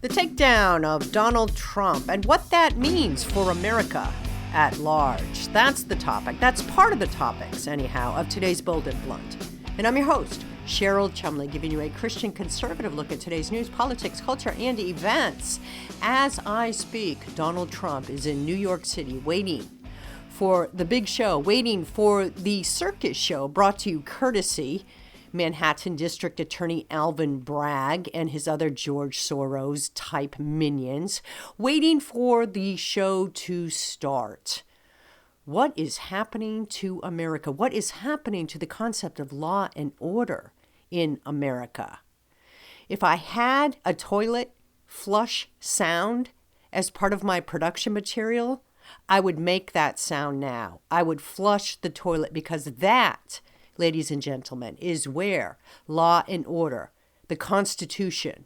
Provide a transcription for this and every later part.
The takedown of Donald Trump and what that means for America at large. That's the topic. That's part of the topics, anyhow, of today's Bold and Blunt. And I'm your host, Cheryl Chumley, giving you a Christian conservative look at today's news, politics, culture, and events. As I speak, Donald Trump is in New York City waiting for the big show, waiting for the circus show brought to you courtesy Manhattan District Attorney Alvin Bragg and his other George Soros type minions, waiting for the show to start. What is happening to America? What is happening to the concept of law and order in America? If I had a toilet flush sound as part of my production material, I would make that sound now. I would flush the toilet because that, ladies and gentlemen, is where law and order, the Constitution,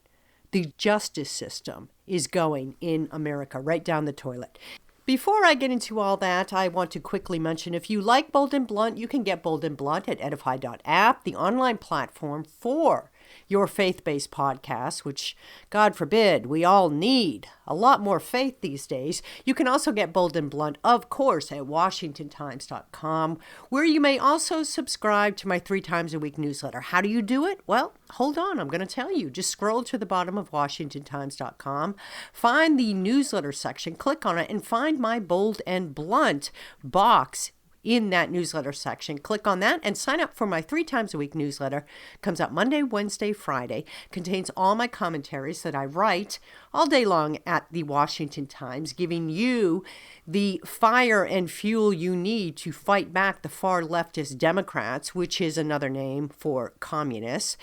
the justice system is going in America, right down the toilet. Before I get into all that, I want to quickly mention, if you like Bold and Blunt, you can get Bold and Blunt at edify.app, the online platform for your faith-based podcast, which, God forbid, we all need a lot more faith these days. You can also get Bold and Blunt, of course, at washingtontimes.com, where you may also subscribe to my 3 times a week newsletter. How do you do it? Well, hold on, I'm going to tell you. Just scroll to the bottom of washingtontimes.com, find the newsletter section, click on it, and find my Bold and Blunt box in that newsletter section. Click on that and sign up for my 3 times a week newsletter. Comes out Monday, Wednesday, Friday. Contains all my commentaries that I write all day long at the Washington Times, giving you the fire and fuel you need to fight back the far-leftist Democrats, which is another name for communists.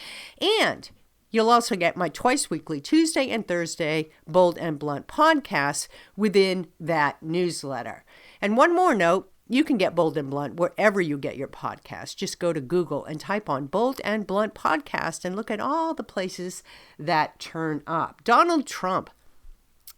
And you'll also get my twice-weekly Tuesday and Thursday Bold and Blunt podcasts within that newsletter. And one more note, you can get Bold and Blunt wherever you get your podcast. Just go to Google and type on Bold and Blunt podcast and look at all the places that turn up. Donald Trump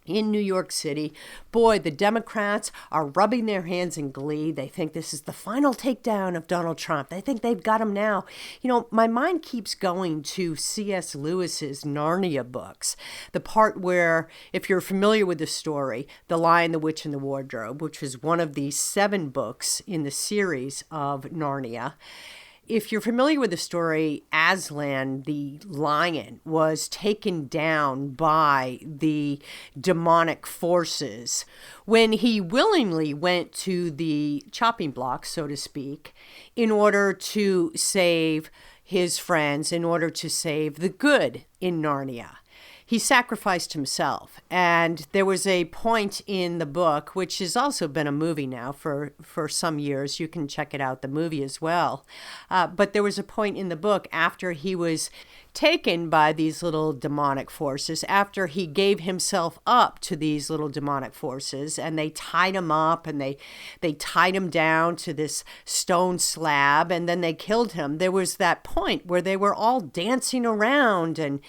in New York City. Boy, the Democrats are rubbing their hands in glee. They think this is the final takedown of Donald Trump. They think they've got him now. You know, my mind keeps going to C.S. Lewis's Narnia books. The part where, if you're familiar with the story, The Lion, the Witch, and the Wardrobe, which is one of the 7 books in the series of Narnia. If you're familiar with the story, Aslan, the lion, was taken down by the demonic forces when he willingly went to the chopping block, so to speak, in order to save his friends, in order to save the good in Narnia. He sacrificed himself. And there was a point in the book, which has also been a movie now for some years. You can check it out, the movie as well. But there was a point in the book after he was taken by these little demonic forces, after he gave himself up to these little demonic forces, and they tied him up and they tied him down to this stone slab, and then they killed him. There was that point where they were all dancing around and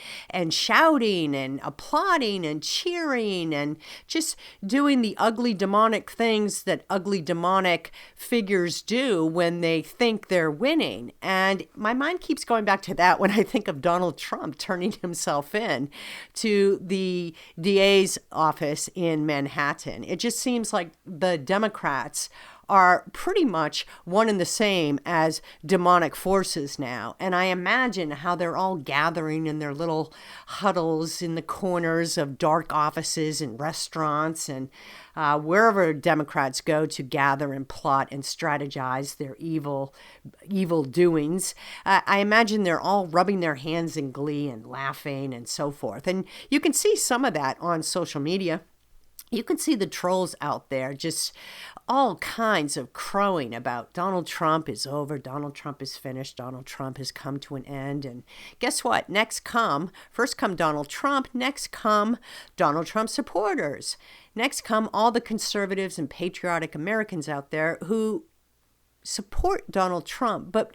shouting and applauding and cheering and just doing the ugly demonic things that ugly demonic figures do when they think they're winning. And my mind keeps going back to that when I think of Donald Trump turning himself in to the DA's office in Manhattan. It just seems like the Democrats are pretty much one and the same as demonic forces now. And I imagine how they're all gathering in their little huddles in the corners of dark offices and restaurants and wherever Democrats go to gather and plot and strategize their evil doings. I imagine they're all rubbing their hands in glee and laughing and so forth. And you can see some of that on social media. You can see the trolls out there just all kinds of crowing about Donald Trump is over, Donald Trump is finished, Donald Trump has come to an end. And guess what? First come Donald Trump, next come Donald Trump supporters. Next come all the conservatives and patriotic Americans out there who support Donald Trump. But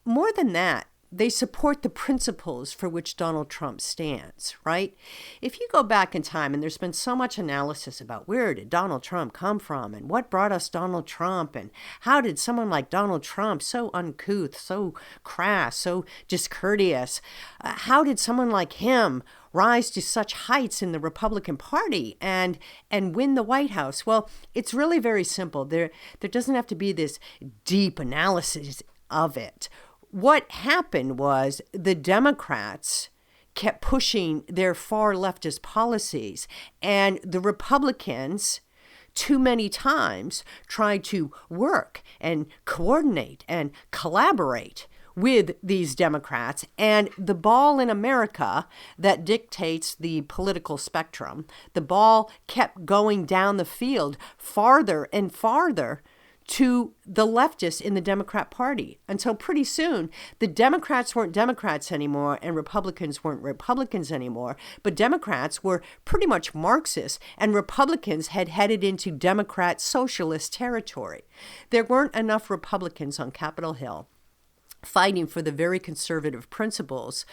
more than that, they support the principles for which Donald Trump stands, right? If you go back in time, and there's been so much analysis about where did Donald Trump come from and what brought us Donald Trump and how did someone like Donald Trump, so uncouth, so crass, so discourteous, how did someone like him rise to such heights in the Republican Party and win the White House? Well, it's really very simple. There doesn't have to be this deep analysis of it. What happened was the Democrats kept pushing their far leftist policies, and the Republicans too many times tried to work and coordinate and collaborate with these Democrats. And the ball in America that dictates the political spectrum, the ball kept going down the field farther and farther to the leftists in the Democrat Party, until pretty soon the Democrats weren't Democrats anymore and Republicans weren't Republicans anymore, but Democrats were pretty much Marxist and Republicans had headed into Democrat socialist territory. There weren't enough Republicans on Capitol Hill fighting for the very conservative principles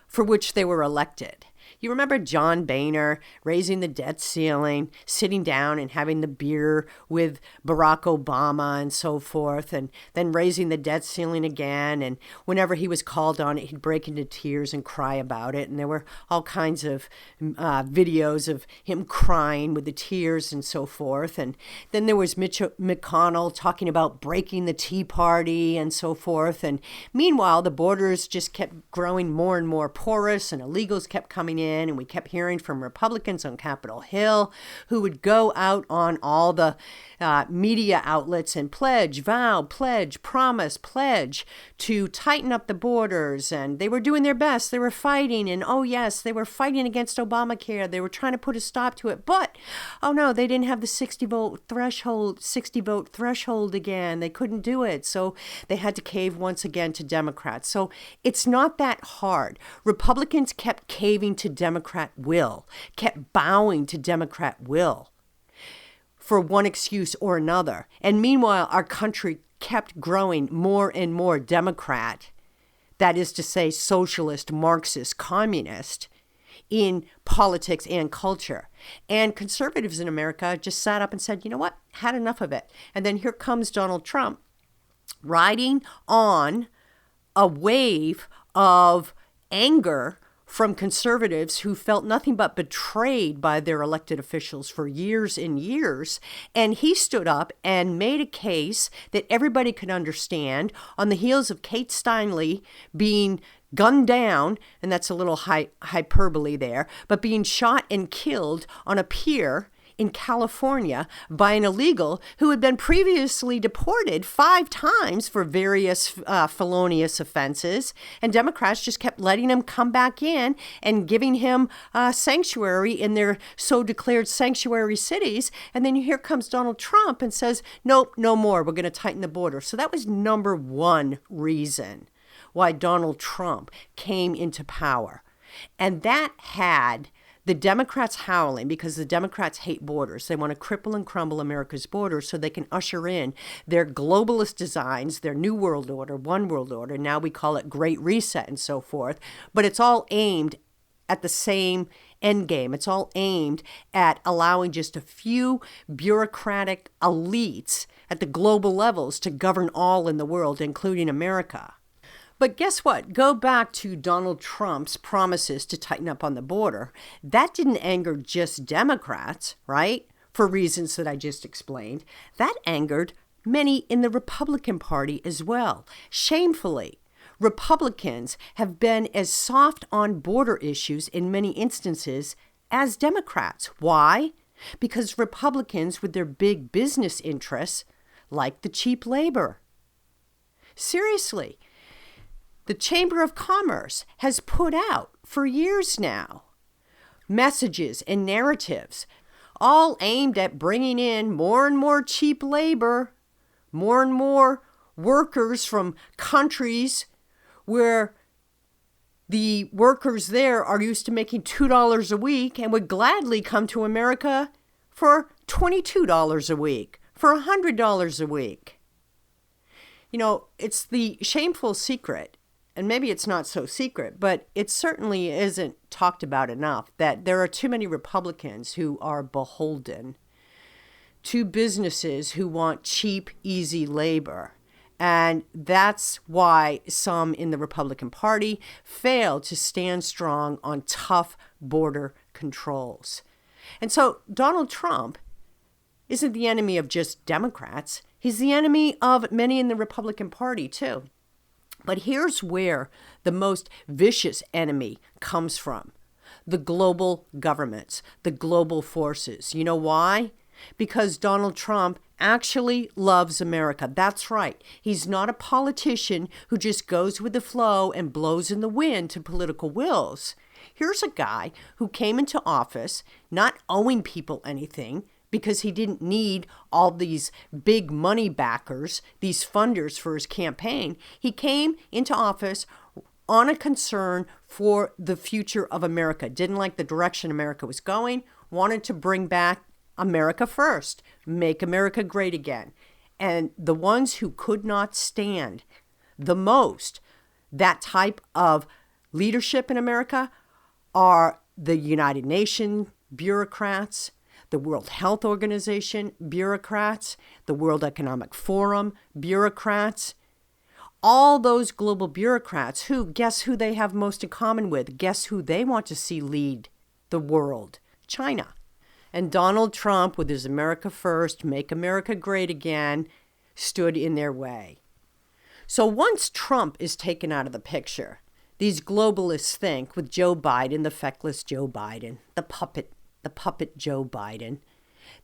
for which they were elected. You remember John Boehner raising the debt ceiling, sitting down and having the beer with Barack Obama and so forth, and then raising the debt ceiling again. And whenever he was called on it, he'd break into tears and cry about it. And there were all kinds of videos of him crying with the tears and so forth. And then there was Mitch McConnell talking about breaking the Tea Party and so forth. And meanwhile, the borders just kept growing more and more porous, and illegals kept coming in, and we kept hearing from Republicans on Capitol Hill who would go out on all the media outlets and pledge, vow, pledge, promise, pledge to tighten up the borders. And they were doing their best. They were fighting, and oh yes, they were fighting against Obamacare. They were trying to put a stop to it, but oh no, they didn't have the 60 vote threshold again. They couldn't do it, so they had to cave once again to Democrats. So it's not that hard. Republicans kept caving to Democrat will, kept bowing to Democrat will for one excuse or another. And meanwhile, our country kept growing more and more Democrat, that is to say, socialist, Marxist, communist, in politics and culture. And conservatives in America just sat up and said, you know what, had enough of it. And then here comes Donald Trump riding on a wave of anger from conservatives who felt nothing but betrayed by their elected officials for years and years. And he stood up and made a case that everybody could understand on the heels of Kate Steinle being gunned down, and that's a little hyperbole there, but being shot and killed on a pier in California by an illegal who had been previously deported 5 times for various felonious offenses. And Democrats just kept letting him come back in and giving him sanctuary in their so-declared sanctuary cities. And then here comes Donald Trump and says, nope, no more. We're going to tighten the border. So that was number one reason why Donald Trump came into power. And that had the Democrats howling, because the Democrats hate borders. They want to cripple and crumble America's borders so they can usher in their globalist designs, their new world order, one world order. Now we call it Great Reset and so forth. But it's all aimed at the same end game. It's all aimed at allowing just a few bureaucratic elites at the global levels to govern all in the world, including America. But guess what? Go back to Donald Trump's promises to tighten up on the border. That didn't anger just Democrats, right? For reasons that I just explained. That angered many in the Republican Party as well. Shamefully, Republicans have been as soft on border issues in many instances as Democrats. Why? Because Republicans, with their big business interests, like the cheap labor. Seriously. The Chamber of Commerce has put out for years now messages and narratives all aimed at bringing in more and more cheap labor, more and more workers from countries where the workers there are used to making $2 a week and would gladly come to America for $22 a week, for $100 a week. You know, it's the shameful secret and maybe it's not so secret, but it certainly isn't talked about enough, that there are too many Republicans who are beholden to businesses who want cheap, easy labor. And that's why some in the Republican Party fail to stand strong on tough border controls. And so Donald Trump isn't the enemy of just Democrats. He's the enemy of many in the Republican Party, too. But here's where the most vicious enemy comes from: the global governments, the global forces. You know why? Because Donald Trump actually loves America. That's right. He's not a politician who just goes with the flow and blows in the wind to political wills. Here's a guy who came into office not owing people anything, because he didn't need all these big money backers, these funders for his campaign. He came into office on a concern for the future of America, didn't like the direction America was going, wanted to bring back America first, make America great again. And the ones who could not stand the most that type of leadership in America are the United Nations bureaucrats, the World Health Organization bureaucrats, the World Economic Forum bureaucrats, all those global bureaucrats who, guess who they have most in common with? Guess who they want to see lead the world? China. And Donald Trump, with his America First, Make America Great Again, stood in their way. So once Trump is taken out of the picture, these globalists think, with Joe Biden, the feckless Joe Biden, the puppet Joe Biden,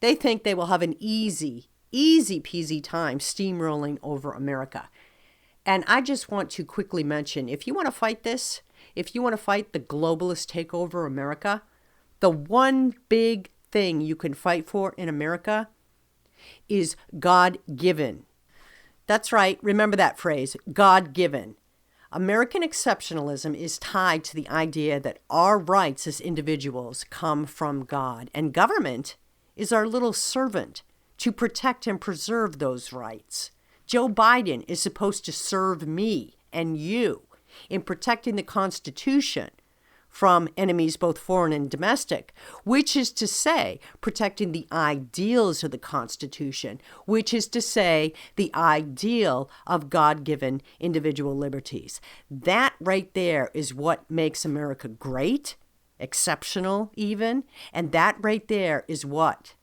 they think they will have an easy peasy time steamrolling over America. And I just want to quickly mention, if you want to fight this, if you want to fight the globalist takeover America, the one big thing you can fight for in America is God-given. That's right. Remember that phrase, God-given. American exceptionalism is tied to the idea that our rights as individuals come from God, and government is our little servant to protect and preserve those rights. Joe Biden is supposed to serve me and you in protecting the Constitution from enemies both foreign and domestic, which is to say, protecting the ideals of the Constitution, which is to say, the ideal of God-given individual liberties. That right there is what makes America great, exceptional even, and that right there is what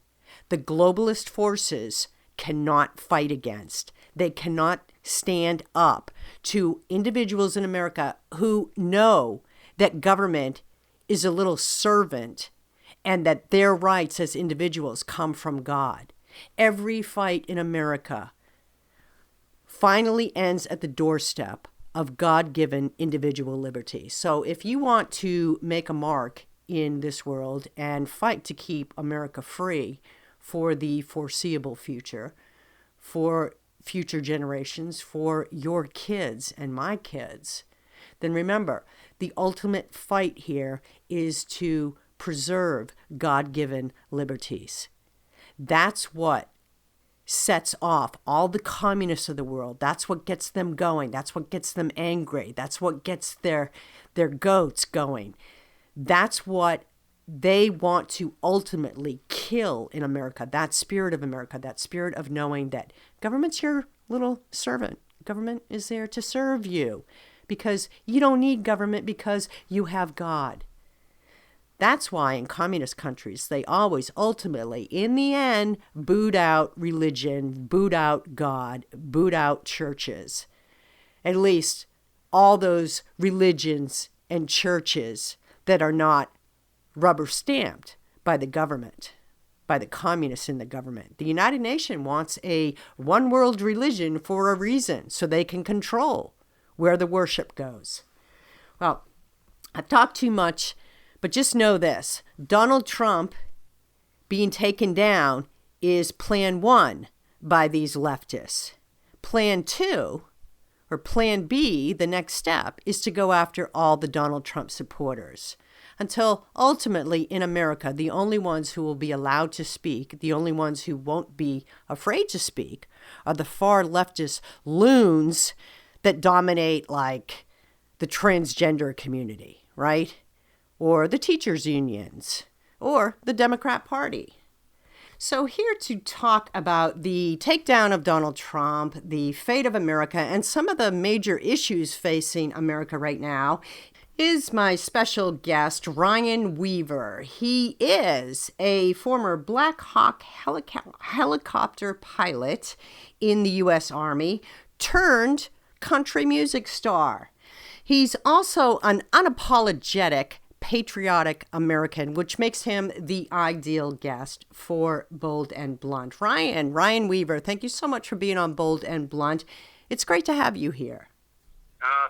the globalist forces cannot fight against. They cannot stand up to individuals in America who know that government is a little servant and that their rights as individuals come from God. Every fight in America finally ends at the doorstep of God-given individual liberty. So if you want to make a mark in this world and fight to keep America free for the foreseeable future, for future generations, for your kids and my kids, then remember, the ultimate fight here is to preserve God-given liberties. That's what sets off all the communists of the world. That's what gets them going. That's what gets them angry. That's what gets their goats going. That's what they want to ultimately kill in America, that spirit of America, that spirit of knowing that government's your little servant. Government is there to serve you because you don't need government because you have God. That's why in communist countries, they always ultimately, in the end, boot out religion, boot out God, boot out churches. At least all those religions and churches that are not rubber stamped by the government, by the communists in the government. The United Nations wants a one world religion for a reason, so they can control where the worship goes. Well, I've talked too much, but just know this. Donald Trump being taken down is plan one by these leftists. Plan two, or plan B, the next step, is to go after all the Donald Trump supporters. Until ultimately in America, the only ones who will be allowed to speak, the only ones who won't be afraid to speak, are the far leftist loons that dominate like the transgender community, right? Or the teachers' unions, or the Democrat Party. So here to talk about the takedown of Donald Trump, the fate of America, and some of the major issues facing America right now is my special guest, Ryan Weaver. He is a former Black Hawk helicopter pilot in the U.S. Army turned country music star. He's also an unapologetic patriotic American, which makes him the ideal guest for Bold and Blunt. Ryan Weaver, thank you so much for being on Bold and Blunt. It's great to have you here.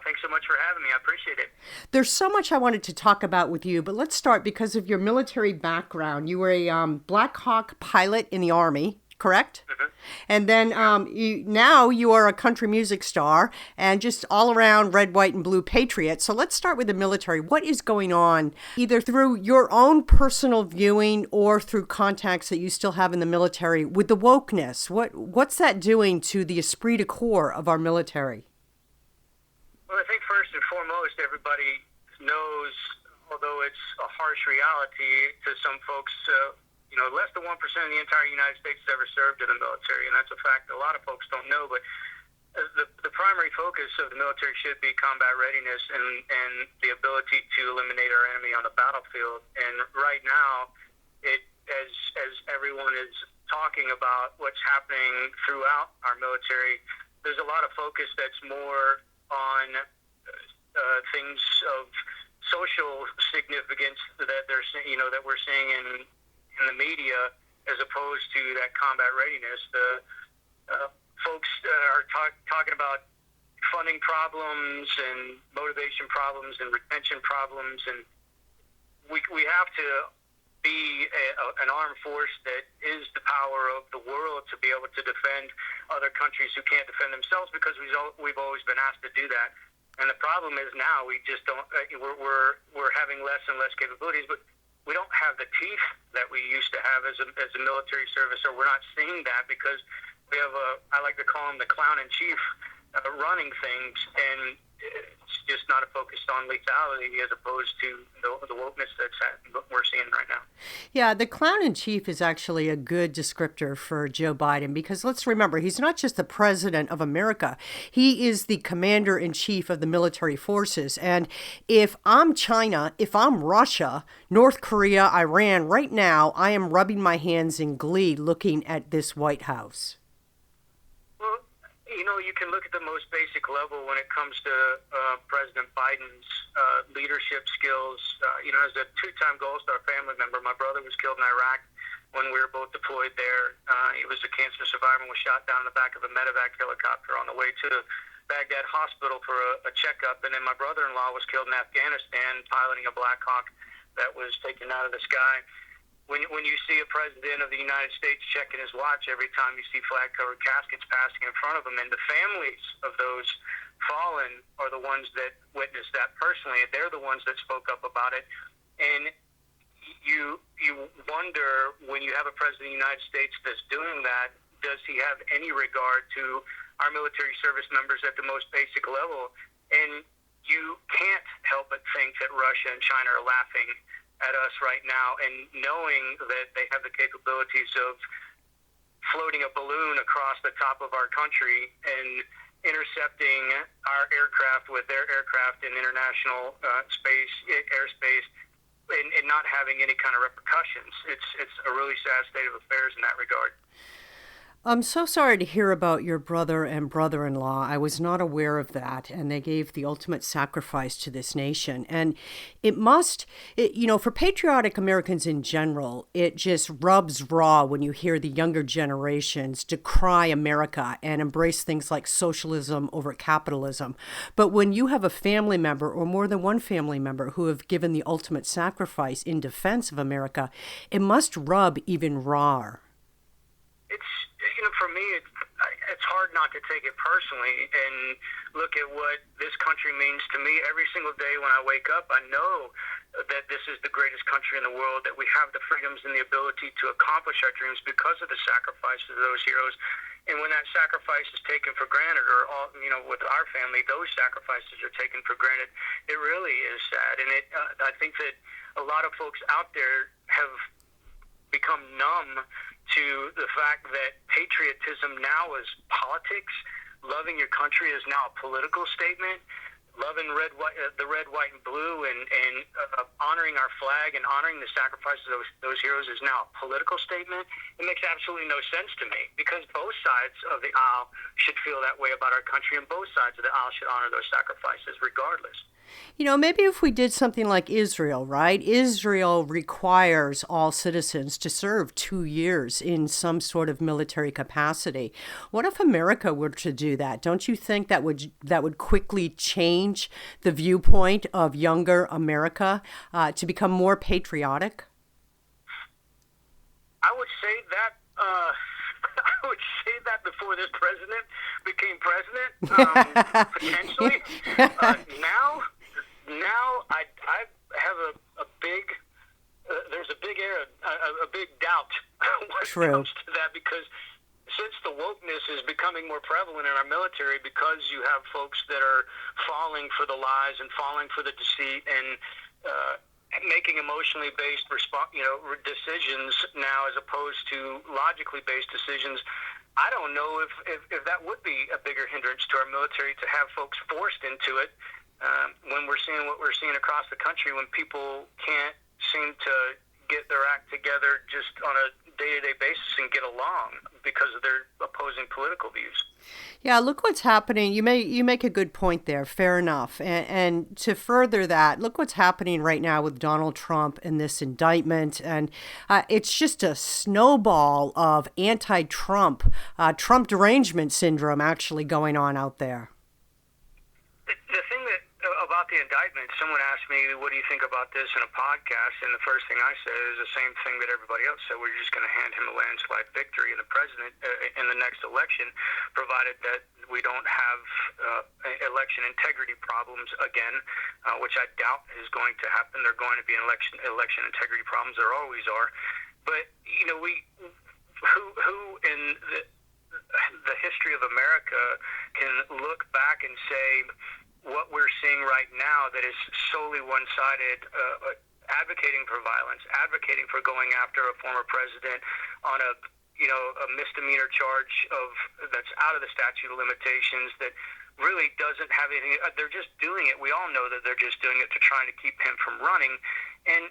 Thanks so much for having me. I appreciate it. There's so much I wanted to talk about with you, but let's start because of your military background. You were a Black Hawk pilot in the Army, correct? Mm-hmm. And then now you are a country music star and just all around red, white, and blue patriot. So let's start with the military. What is going on, either through your own personal viewing or through contacts that you still have in the military, with the wokeness? What's that doing to the esprit de corps of our military? Well, I think first and foremost, everybody knows, although it's a harsh reality to some folks, less than 1% of the entire United States has ever served in the military, and that's a fact a lot of folks don't know. But the primary focus of the military should be combat readiness and the ability to eliminate our enemy on the battlefield. And right now, as everyone is talking about what's happening throughout our military, there's a lot of focus that's more on things of social significance that we're seeing in the media, as opposed to that combat readiness. The folks are talking about funding problems and motivation problems and retention problems, and we have to be an armed force that is the power of the world to be able to defend other countries who can't defend themselves, because we've always been asked to do that. And the problem is now we just don't. We're having less and less capabilities, but we don't have the teeth that we used to have as a military service, or we're not seeing that because we have I like to call him the clown in chief running things, and it's just not a focus on lethality as opposed to the wokeness that we're seeing right now. Yeah, the clown in chief is actually a good descriptor for Joe Biden, because let's remember, he's not just the president of America. He is the commander in chief of the military forces. And if I'm China, if I'm Russia, North Korea, Iran, right now, I am rubbing my hands in glee looking at this White House. You can look at the most basic level when it comes to President Biden's leadership skills. As a two-time Gold Star family member, my brother was killed in Iraq when we were both deployed there. He was a cancer survivor and was shot down in the back of a medevac helicopter on the way to Baghdad Hospital for a checkup. And then my brother-in-law was killed in Afghanistan piloting a Black Hawk that was taken out of the sky. When you see a president of the United States checking his watch every time you see flag-covered caskets passing in front of him, and the families of those fallen are the ones that witnessed that personally, and they're the ones that spoke up about it. And you wonder, when you have a president of the United States that's doing that, does he have any regard to our military service members at the most basic level? And you can't help but think that Russia and China are laughing at us right now, and knowing that they have the capabilities of floating a balloon across the top of our country and intercepting our aircraft with their aircraft in international airspace, and not having any kind of repercussions. It's a really sad state of affairs in that regard. I'm so sorry to hear about your brother and brother-in-law. I was not aware of that, and they gave the ultimate sacrifice to this nation. And for patriotic Americans in general, it just rubs raw when you hear the younger generations decry America and embrace things like socialism over capitalism. But when you have a family member or more than one family member who have given the ultimate sacrifice in defense of America, it must rub even rawer. For me, it's hard not to take it personally and look at what this country means to me. Every single day when I wake up, I know that this is the greatest country in the world, that we have the freedoms and the ability to accomplish our dreams because of the sacrifices of those heroes. And when that sacrifice is taken for granted, or all, with our family, those sacrifices are taken for granted, it really is sad. And I think that a lot of folks out there have become numb to the fact that patriotism now is politics. Loving your country is now a political statement. Loving the red, white, and blue, and honoring our flag and honoring the sacrifices of those heroes is now a political statement. It makes absolutely no sense to me, because both sides of the aisle should feel that way about our country, and both sides of the aisle should honor those sacrifices regardless. Maybe if we did something like Israel, right? Israel requires all citizens to serve 2 years in some sort of military capacity. What if America were to do that? Don't you think that would quickly change the viewpoint of younger America to become more patriotic? I would say that. I would say that before this president became president, potentially. Now I have a big there's a big doubt when it comes to that, because since the wokeness is becoming more prevalent in our military, because you have folks that are falling for the lies and falling for the deceit and making emotionally based decisions now as opposed to logically based decisions. I don't know if that would be a bigger hindrance to our military, to have folks forced into it when we're seeing what we're seeing across the country, when people can't seem to get their act together just on a day-to-day basis and get along because of their opposing political views. Yeah, look what's happening. You make a good point there. Fair enough. And to further that, look what's happening right now with Donald Trump and this indictment. And it's just a snowball of anti-Trump, Trump derangement syndrome actually going on out there. The thing about the indictment, someone asked me, what do you think about this in a podcast? And the first thing I said is the same thing that everybody else said. We're just going to hand him a landslide victory in the president in the next election, provided that we don't have election integrity problems again, which I doubt is going to happen. There are going to be election integrity problems. There always are. But, who in the history of America can look back and say, what we're seeing right now that is solely one-sided, advocating for violence, advocating for going after a former president on a misdemeanor charge that's out of the statute of limitations, that really doesn't have anything. They're just doing it. We all know that they're just doing it to try to keep him from running. And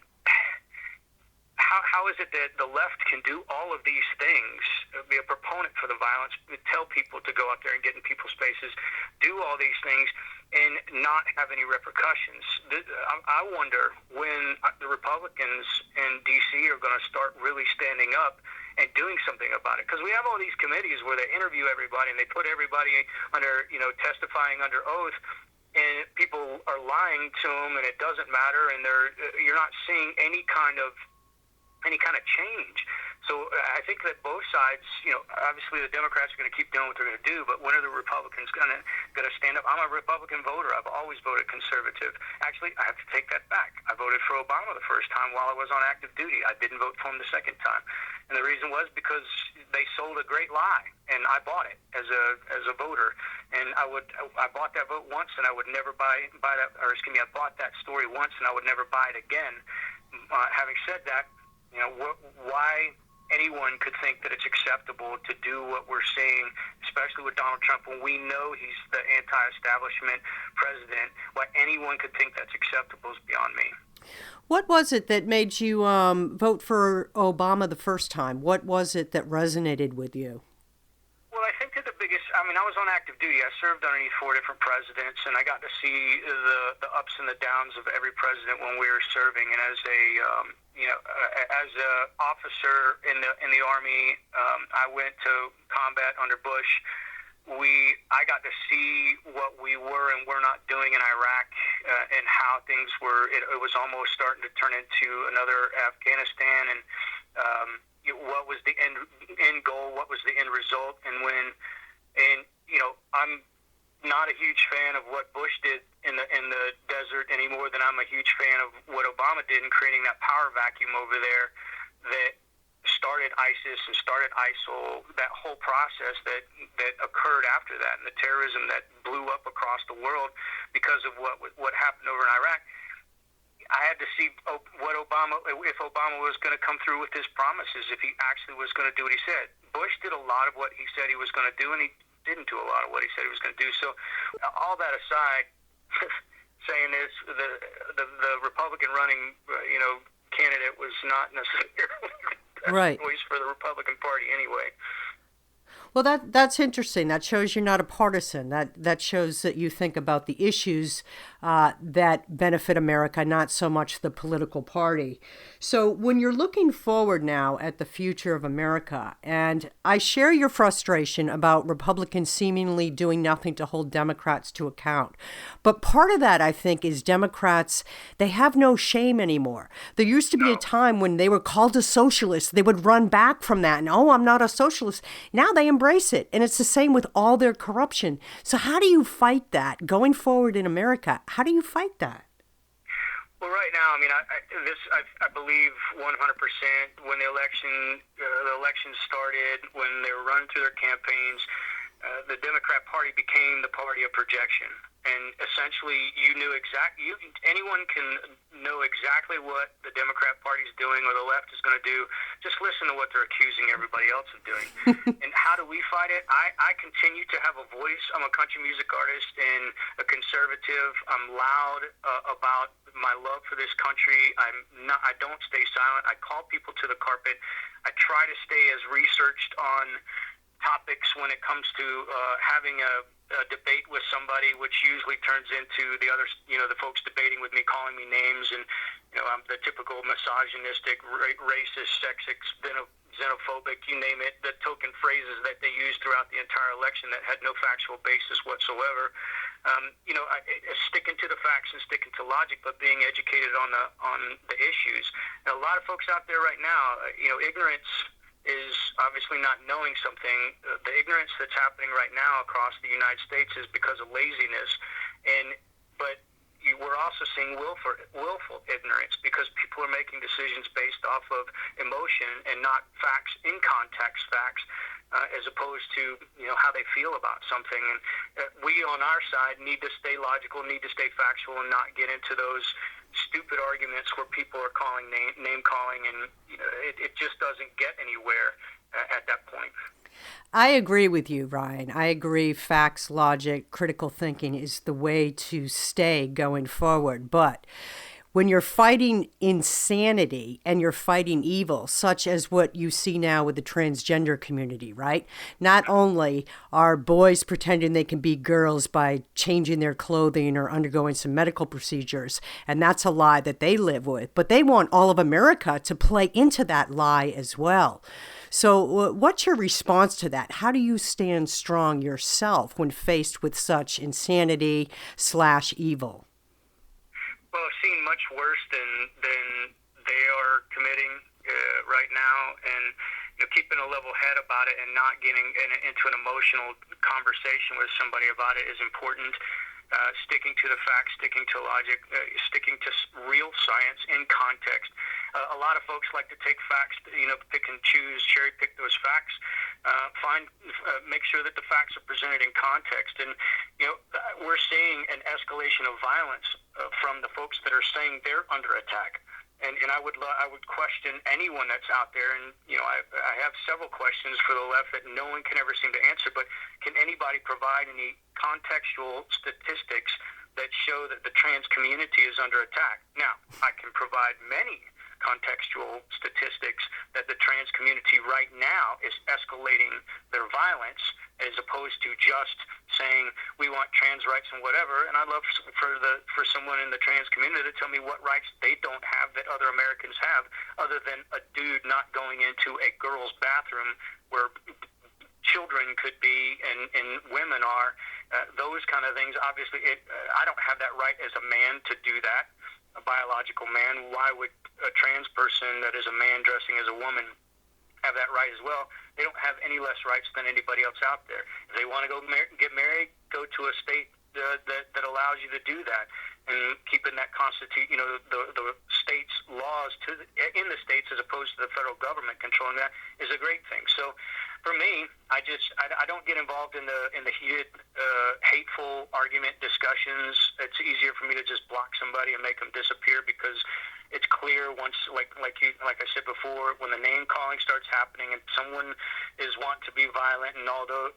how is it that the left can do all of these things, be a proponent for the violence, tell people to go out there and get in people's faces, do all these things, and not have any repercussions? I wonder when the Republicans in D.C. are going to start really standing up and doing something about it. Because we have all these committees where they interview everybody and they put everybody under, testifying under oath, and people are lying to them, and it doesn't matter, and you're not seeing any kind of change. So I think that both sides, obviously the Democrats are going to keep doing what they're going to do, but when are the Republicans going to stand up? I'm a Republican voter. I've always voted conservative. Actually, I have to take that back. I voted for Obama the first time while I was on active duty. I didn't vote for him the second time. And the reason was because they sold a great lie, and I bought it as a voter. And I bought that vote once, and I would never buy that, I bought that story once, and I would never buy it again. Having said that, why anyone could think that it's acceptable to do what we're seeing, especially with Donald Trump, when we know he's the anti-establishment president, why anyone could think that's acceptable is beyond me. What was it that made you vote for Obama the first time? What was it that resonated with you? Well, I think that I was on active duty. I served underneath 4 different presidents, and I got to see the ups and the downs of every president when we were serving. And as a officer in the Army, I went to combat under Bush. I got to see what we were and were not doing in Iraq, and how things were. It was almost starting to turn into another Afghanistan, and what was the end goal? What was the end result? And not a huge fan of what Bush did in the desert any more than I'm a huge fan of what Obama did in creating that power vacuum over there that started ISIS and started ISIL, that whole process that occurred after that, and the terrorism that blew up across the world because of what happened over in Iraq. I had to see what if Obama was going to come through with his promises, if he actually was going to do what he said. Bush did a lot of what he said he was going to do, and he didn't do a lot of what he said he was going to do. So all that aside, saying this, the Republican running, candidate was not necessarily right. the choice for the Republican Party anyway. Well, that's interesting. That shows you're not a partisan. That shows that you think about the issues that benefit America, not so much the political party. So when you're looking forward now at the future of America, and I share your frustration about Republicans seemingly doing nothing to hold Democrats to account. But part of that, I think, is Democrats, they have no shame anymore. There used to be a time when they were called a socialist. They would run back from that and, I'm not a socialist. Now they embrace it. And it's the same with all their corruption. So how do you fight that going forward in America? How do you fight that? Well, right now, I believe 100% when the election started, when they were running through their campaigns, the Democrat Party became the party of projection. And essentially, you knew anyone can know exactly what the Democrat Party is doing or the left is going to do. Just listen to what they're accusing everybody else of doing. And how do we fight it? I continue to have a voice. I'm a country music artist and a conservative. I'm loud about my love for this country. I don't stay silent. I call people to the carpet. I try to stay as researched on topics when it comes to having a debate with somebody, which usually turns into the other, the folks debating with me, calling me names, and I'm the typical misogynistic, racist, sexist, xenophobic, you name it, the token phrases that they used throughout the entire election that had no factual basis whatsoever. Sticking to the facts and sticking to logic, but being educated on the issues. Now, a lot of folks out there right now, ignorance is obviously not knowing something. The ignorance that's happening right now across the United States is because of laziness, but we're also seeing willful ignorance because people are making decisions based off of emotion and not facts, in context facts, as opposed to how they feel about something. And we on our side need to stay logical, need to stay factual, and not get into those stupid arguments where people are calling name calling, and it just doesn't get anywhere at that point. I agree with you, Ryan. I agree facts, logic, critical thinking is the way to stay going forward. But when you're fighting insanity and you're fighting evil, such as what you see now with the transgender community, right? Not only are boys pretending they can be girls by changing their clothing or undergoing some medical procedures, and that's a lie that they live with, but they want all of America to play into that lie as well. So what's your response to that? How do you stand strong yourself when faced with such insanity/evil? Well, I've seen much worse than they are committing right now, and keeping a level head about it and not getting into an emotional conversation with somebody about it is important. Sticking to the facts, sticking to logic, sticking to real science in context. A lot of folks like to take facts, pick and choose, cherry pick those facts. Make sure that the facts are presented in context. And we're seeing an escalation of violence from the folks that are saying they're under attack. And I would question anyone that's out there, and I have several questions for the left that no one can ever seem to answer. But can anybody provide any contextual statistics that show that the trans community is under attack? Now, I can provide many contextual statistics that the trans community right now is escalating their violence, as opposed to just saying we want trans rights and whatever. And I'd love for someone in the trans community to tell me what rights they don't have that other Americans have, other than a dude not going into a girl's bathroom where children could be and women are. Those kind of things. Obviously, I don't have that right as a man to do that. A biological man. Why would a trans person that is a man dressing as a woman have that right as well. They don't have any less rights than anybody else out there. If they want to go get married, go to a state that allows you to do that, and keeping that the state's laws in the states as opposed to the federal government controlling that is a great thing. So, for me, I don't get involved in the heated, hateful argument discussions. It's easier for me to just block somebody and make them disappear, because it's clear once, like I said before, when the name calling starts happening and someone is wanting to be violent and all the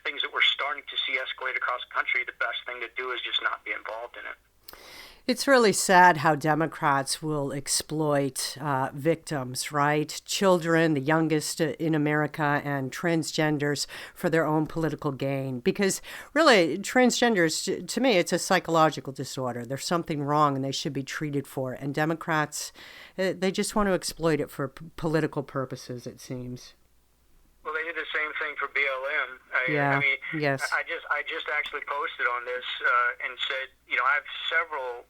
things that we're starting to see escalate across the country, the best thing to do is just not be involved in it. It's really sad how Democrats will exploit victims, right? Children, the youngest in America, and transgenders for their own political gain. Because really, transgenders, to me, it's a psychological disorder. There's something wrong and they should be treated for it. And Democrats, they just want to exploit it for political purposes, it seems. Well, they did the same thing for BLM. Yes. I just actually posted on this and said, I have several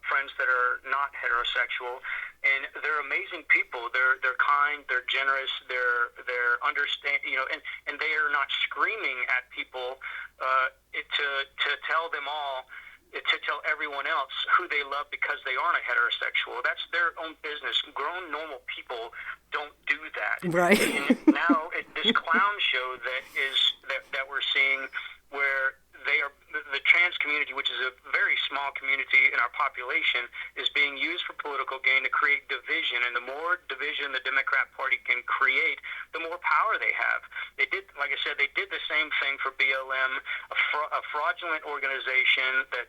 friends that are not heterosexual, and they're amazing people. They're kind, they're generous, they're understand, and they are not screaming at people to tell them all. To tell everyone else who they love because they aren't a heterosexual. That's their own business. Grown, normal people don't do that. Right. And now this clown show that we're seeing, where they are the trans community, which is a very small community in our population, is being used for political gain to create division. And the more division the Democrat Party can create, the more power they have. They did, like I said, they did the same thing for BLM, a fraudulent organization that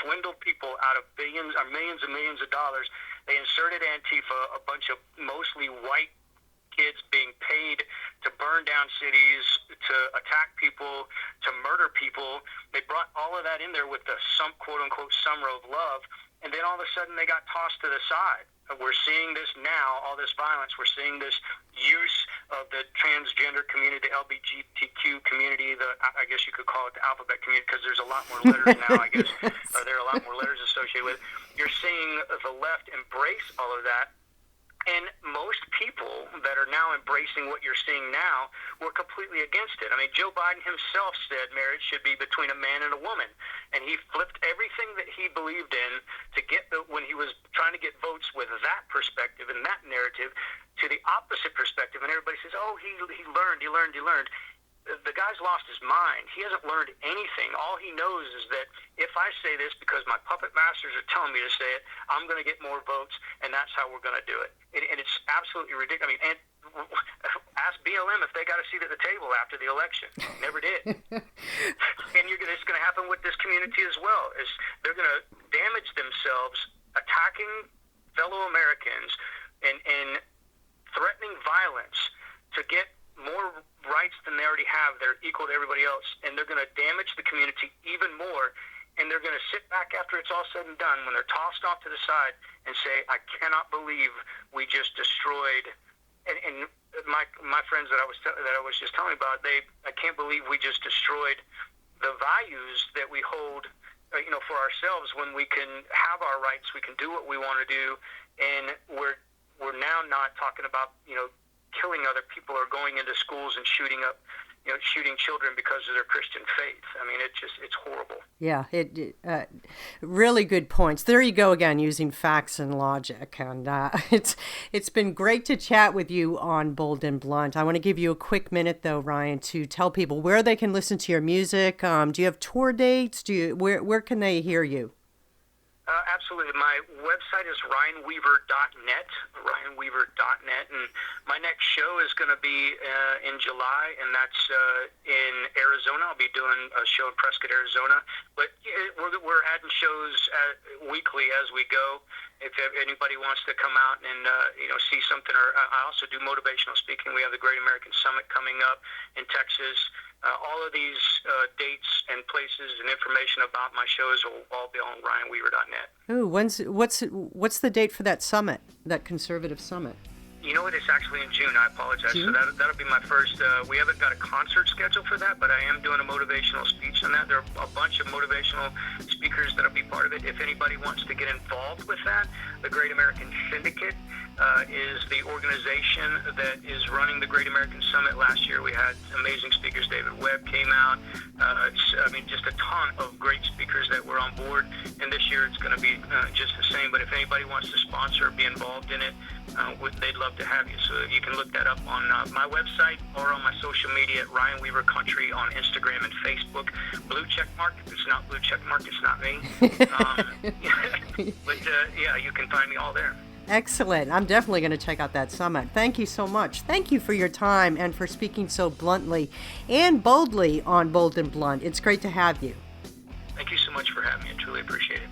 swindled people out of millions and millions of dollars. They inserted Antifa, a bunch of mostly white kids being paid to burn down cities, to attack people, to murder people. They brought all of that in there with the quote-unquote summer of love, and then all of a sudden they got tossed to the side. We're seeing this now, all this violence. We're seeing this use of the transgender community, the LGBTQ community, I guess you could call it the alphabet community, because there's a lot more letters now, I guess. There are a lot more letters associated with it. You're seeing the left embrace all of that. And most people that are now embracing what you're seeing now were completely against it. I mean, Joe Biden himself said marriage should be between a man and a woman. And he flipped everything that he believed in when he was trying to get votes with that perspective and that narrative to the opposite perspective. And everybody says, oh, he learned. The guy's lost his mind. He hasn't learned anything. All he knows is that if I say this because my puppet masters are telling me to say it, I'm going to get more votes, and that's how we're going to do it. And it's absolutely ridiculous. I mean, and ask BLM if they got a seat at the table after the election. Never did. And it's going to happen with this community as well. They're going to damage themselves attacking fellow Americans and threatening violence to get more rights than they already have. They're equal to everybody else, and they're going to damage the community even more, and they're going to sit back after it's all said and done, when they're tossed off to the side, and say, I cannot believe we just destroyed, and my friends that I was just telling about, I can't believe we just destroyed the values that we hold for ourselves, when we can have our rights, we can do what we want to do, and we're now not talking about killing other people or going into schools and shooting children because of their Christian faith. I mean, it's horrible. Yeah, really good points. There you go again, using facts and logic. And it's been great to chat with you on Bold and Blunt. I want to give you a quick minute, though, Ryan, to tell people where they can listen to your music. Do you have tour dates? Where can they hear you? Absolutely. My website is ryanweaver.net, and my next show is going to be in July, and that's in Arizona. I'll be doing a show in Prescott, Arizona. But we're adding shows weekly as we go. If anybody wants to come out and see something, or I also do motivational speaking. We have the Great American Summit coming up in Texas. All of these dates and places and information about my shows will all be on ryanweaver.net. Ooh, what's the date for that summit, that conservative summit? You know what? It's actually in June. I apologize. June? So that'll be my first. We haven't got a concert scheduled for that, but I am doing a motivational speech on that. There are a bunch of motivational speakers that'll be part of it. If anybody wants to get involved with that, the Great American Syndicate is the organization that is running the Great American Summit. Last year we had amazing speakers. David Webb came out. Just a ton of great speakers that were on board. And this year it's going to be just the same. But if anybody wants to sponsor or be involved in it, they'd love to have you. So you can look that up on my website or on my social media at Ryan Weaver Country on Instagram and Facebook. Blue check mark. If it's not blue check mark, it's not me. But yeah, you can find me all there. Excellent. I'm definitely going to check out that summit. Thank you so much. Thank you for your time and for speaking so bluntly and boldly on Bold and Blunt. It's great to have you. Thank you so much for having me. I truly appreciate it.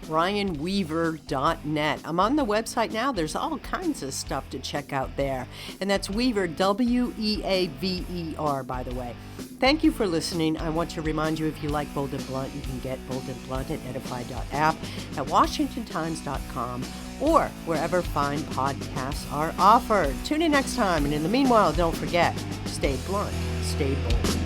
RyanWeaver.net. I'm on the website now. There's all kinds of stuff to check out there. And that's Weaver, Weaver, by the way. Thank you for listening. I want to remind you, if you like Bold and Blunt, you can get Bold and Blunt at edify.app, at washingtontimes.com, or wherever fine podcasts are offered. Tune in next time. And in the meanwhile, don't forget, stay blunt, stay bold.